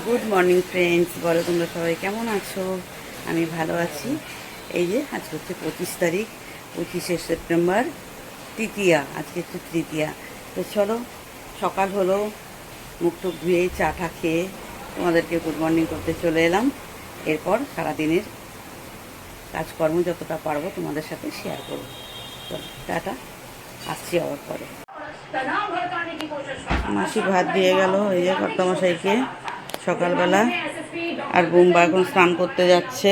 Good morning friends, বলো তোমরা সবাই কেমন আছো? আমি ভালো আছি। এই যে আজকে হচ্ছে 25 তারিখ, 25শে সেপ্টেম্বর, তৃতীয়া। আজকে হচ্ছে তৃতীয়া। তো চলো, সকাল হলো, মুখ টুক ধুয়ে চা টা খেয়ে তোমাদেরকে গুড মর্নিং করতে চলে এলাম। এরপর সারাদিনের কাজকর্ম যতটা পারবো তোমাদের সাথে শেয়ার করবো। চলো টাটা, আসছি আবার পরে। মাসি ভাত দিয়ে গেল এই যে কর্তামশাইকে সকালবেলা। আর বুম্বা এখন স্নান করতে যাচ্ছে।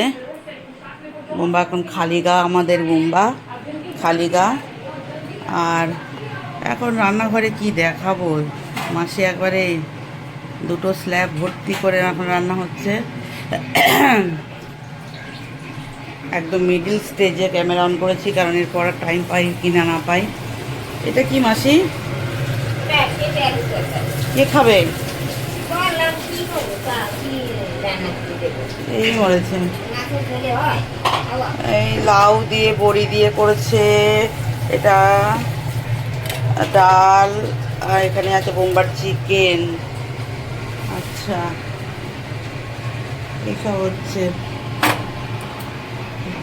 বুম্বা এখন খালি গা, আমাদের বুম্বা খালি গা। আর এখন রান্নাঘরে কি দেখাবো, মাসি একবারে দুটো স্ল্যাব ভর্তি করে এখন রান্না হচ্ছে। একদম মিডিল স্টেজে ক্যামেরা অন করেছি, কারণ এরপর টাইম পাই কিনা না পাই। এটা কি মাসি? কে খাবে? এই মরেছে। এই লাউ দিয়ে বড়ি দিয়ে করেছে এটা, ডাল, আর এখানে আছে বোম্বার চিকেন। আচ্ছা, এইসব হচ্ছে।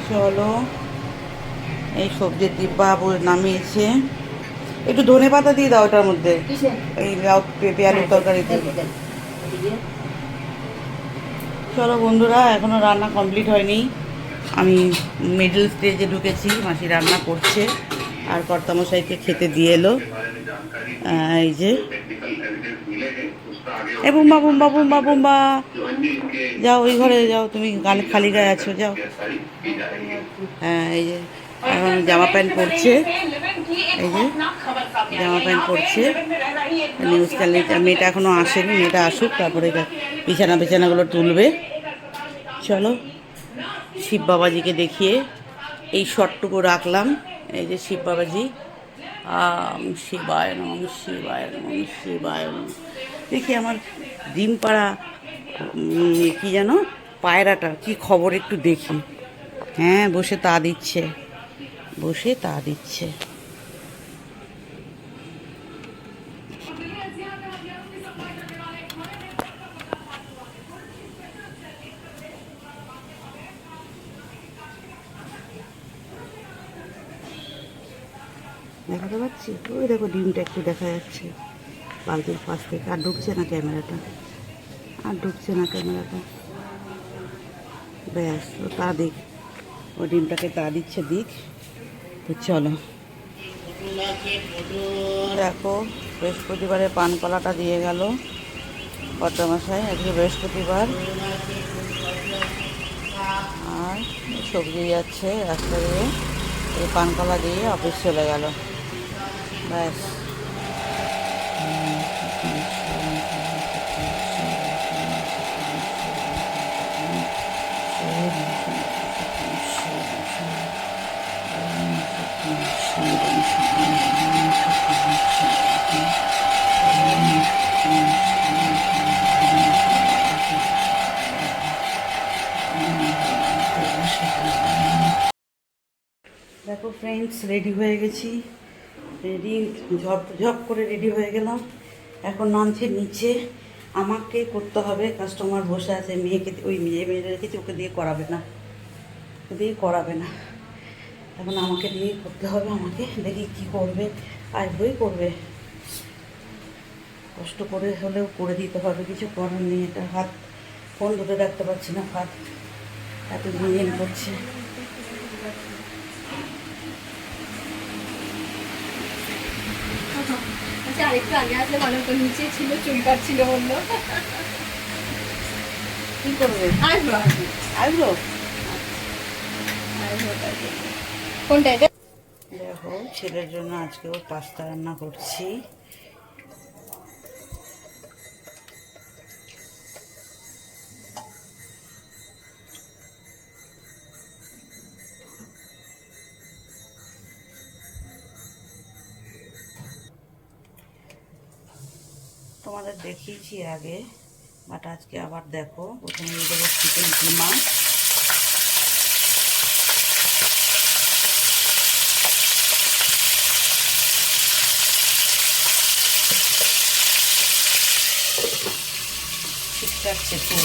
চলো, এই সবজির ডিব্বা নামিয়েছে। একটু ধনে পাতা দিয়ে দাও ওটার মধ্যে, এই লাউ পেঁপে আলুর তরকারিতে। চলো বন্ধুরা, এখনও রান্না কমপ্লিট হয়নি। আমি মিডল স্টেজে ঢুকেছি, মাসি রান্না করছে। আর কর্তামশাইকে খেতে দিয়ে এলো। এই যে, এ বুম্বা বুম্বা বুম্বা বুম্বা, যাও ওই ঘরে যাও, তুমি খালি গায়ে আছো, যাও। হ্যাঁ, এই যে এখন জামা প্যান্ট পরছে। এই যে জামা প্যান্ট পরছে। নিউজ চ্যানেলটা, মেয়েটা এখনও আসেনি, মেয়েটা আসুক তারপরে বিছানাগুলো তুলবে। চলো, শিব বাবাজিকে দেখিয়ে এই শটটুকু রাখলাম। এই যে শিব বাবাজি, শিবায় নম, শিবায় নম, শিবায় নম। দেখি আমার ডিম পাড়া কি যেন পায়রাটা কি খবর, একটু দেখি। হ্যাঁ, বসে তা দিচ্ছে, বসে তা দিচ্ছে। দেখাতে পাচ্ছি? ওই দেখো ডিমটা একটু দেখা যাচ্ছে বালতির পাশ থেকে। আর ঢুকছে না ক্যামেরাটা, আর ঢুকছে না ক্যামেরাটা। ব্যাস, ও তা দিক, ও ডিমটাকে তা দিচ্ছে, দিক। তো চলো, দেখো বৃহস্পতিবারে পান কলাটা দিয়ে গেল কর্তামশাই। আজকে বৃহস্পতিবার। আর সবজি যাচ্ছে রাস্তা দিয়ে, এই পানকলা দিয়ে অফিস চলে গেল। ব্যাস। দেখো ফ্রেন্ডস, রেডি হয়ে গেছি। রেডি, ঝপ করে রেডি হয়ে গেলাম। এখন নামছে নিচে, আমাকে করতে হবে। কাস্টমার বসে আছে, মেয়েকে, ওই মেয়েটা রেখেছি, ওকে দিয়ে করাবে না, ওকে দিয়ে করাবে না। এখন আমাকে দিয়ে করতে হবে। আমাকে দেখি কি করবে, আসবেই করবে, কষ্ট করে হলেও করে দিতে হবে, কিছু করার নেই। এটা হাত, ফোন ধরে রাখতে পারছি না, হাত এত ঝিনঝিন করছে। আরেকটু আগে আসলে ভালো হতো, নিচে ছিল, চুল কাটছিল বললো। কি করবে? আসবো আসবো। কোনটা এটা? দেখো, ছেলের জন্য আজকেও পাস্তা রান্না করছি। তোমাদের দেখিয়েছি আগে, বাট আজকে আবার দেখো। প্রথমে দিয়ে দেবো চিকেন কিমা। ঠিকঠাক ছেঁচে।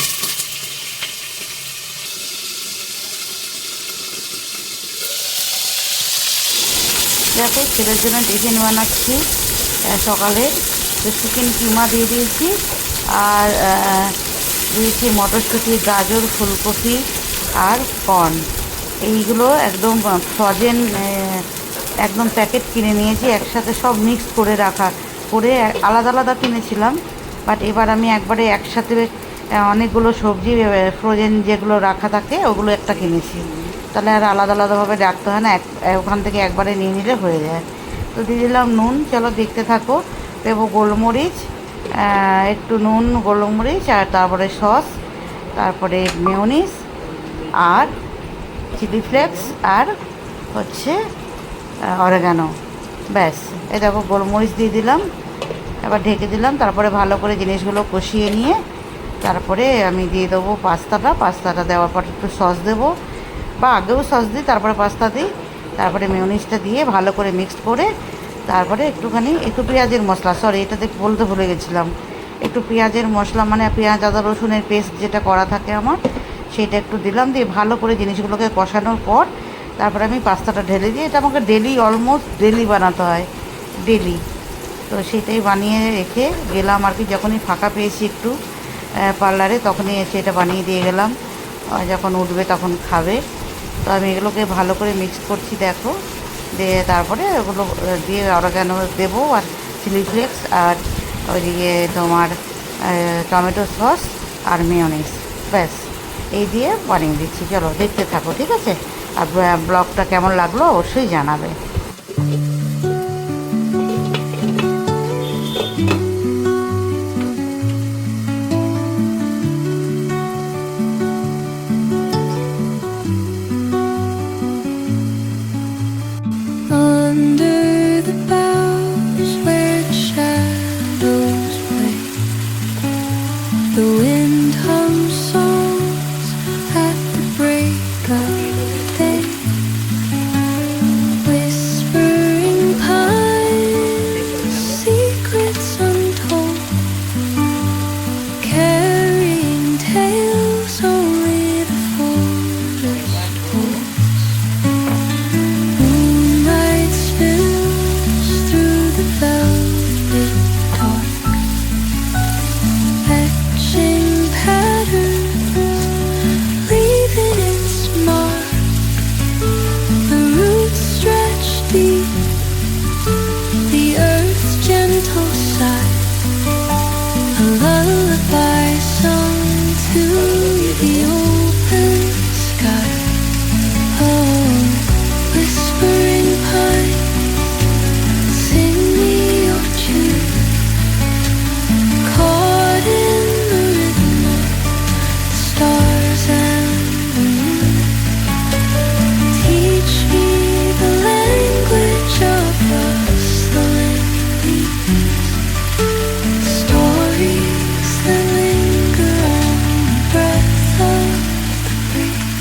দেখো ছেলের জন্য টিফিন বানাচ্ছি সকালে। তো চিকেন কিমা দিয়ে দিয়েছি, আর দিয়েছি মটরশুঁটি, গাজর, ফুলকপি আর কর্ন। এইগুলো একদম ফ্রোজেন, একদম প্যাকেট কিনে নিয়েছি, একসাথে সব মিক্স করে রাখা, করে আলাদা আলাদা কিনেছিলাম। বাট এবার আমি একবারে একসাথে অনেকগুলো সবজি ফ্রোজেন যেগুলো রাখা থাকে ওগুলো একটা কিনেছি, তাহলে আর আলাদা আলাদাভাবে রাখতে হয় না, ওখান থেকে একবারে নিয়ে নিলে হয়ে যায়। তো দিয়ে দিলাম নুন, চলো দেখতে থাকো। দেবো গোলমরিচ, একটু নুন, গোলমরিচ, আর তারপরে সস, তারপরে মেয়োনিজ আর চিলি ফ্লেক্স, আর হচ্ছে অরেগানো। ব্যাস, এই দেখো গোলমরিচ দিয়ে দিলাম, এবার ঢেকে দিলাম। তারপরে ভালো করে জিনিসগুলো কষিয়ে নিয়ে তারপরে আমি দিয়ে দেবো পাস্তাটা দেওয়ার পর একটু সস দেবো, বা আগেও সস দিই তারপরে পাস্তা দিই, তারপরে মেয়োনিজটা দিয়ে ভালো করে মিক্সড করে তারপরে একটু পেঁয়াজের মশলা, সরি এটাতে বলতে ভুলে গেছিলাম, একটু পেঁয়াজের মশলা মানে পেঁয়াজ আদা রসুনের পেস্ট যেটা করা থাকে আমার, সেটা একটু দিলাম, দিয়ে ভালো করে জিনিসগুলোকে কষানোর পর তারপরে আমি পাস্তাটা ঢেলে দিই। এটা আমাকে অলমোস্ট ডেলি বানাতে হয়, ডেলি। তো সেটাই বানিয়ে রেখে গেলাম আর কি, যখনই ফাঁকা পেয়েছি একটু পার্লারে, তখনই এসে এটা বানিয়ে দিয়ে গেলাম, যখন উঠবে তখন খাবে। তো আমি এগুলোকে ভালো করে মিক্স করছি, দেখো, দিয়ে তারপরে ওগুলো দিয়ে অরেগানো দেবো, আর চিলি ফ্লেক্স, আর ওইদিকে তোমার টমেটো সস আর মেয়োনিজ। ব্যাস, এই দিয়ে বানিয়ে দিচ্ছি। চলো দেখতে থাকো, ঠিক আছে? আর ব্লগটা কেমন লাগলো অবশ্যই জানাবে। Under the boughs where the shadows play, the wind hums songs at the break of day, whispering pines, secrets untold, carrying tales only the forest holds. Moonlight spills through the velvet dark, etching patterns, leaving its mark. The roots stretch deep, the earth's gentle sigh, a lullaby sung to the open sky. Oh, whispering pine, sing me your tune, caught in the rhythm of the stars and the moon. Teach me the language of rustling leaves, stories that linger on the breath of the breeze.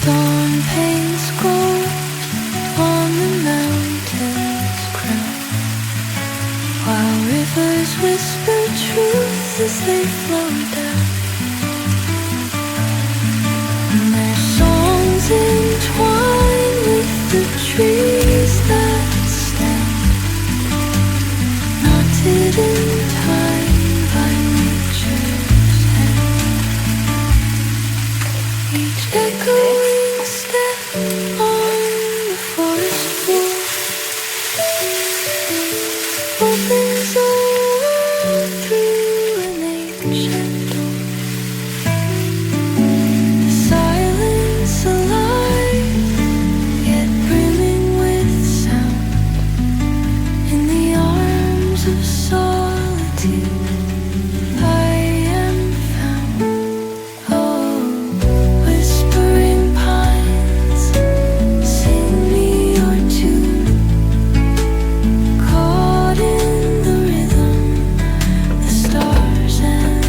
Dawn paints gold on the mountain's crown, while rivers whisper truth as they flow down. And their songs entwine with the trees that stand, knotted in time by nature's hand. Each echoing step on the forest floor opens a world through an ancient door. The silence alive, yet brimming with sound. In the arms of solitude I am found. Oh, whispering pines, sing me your tune, caught in the rhythm, the stars and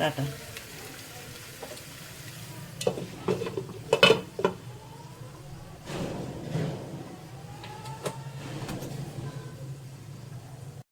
tata.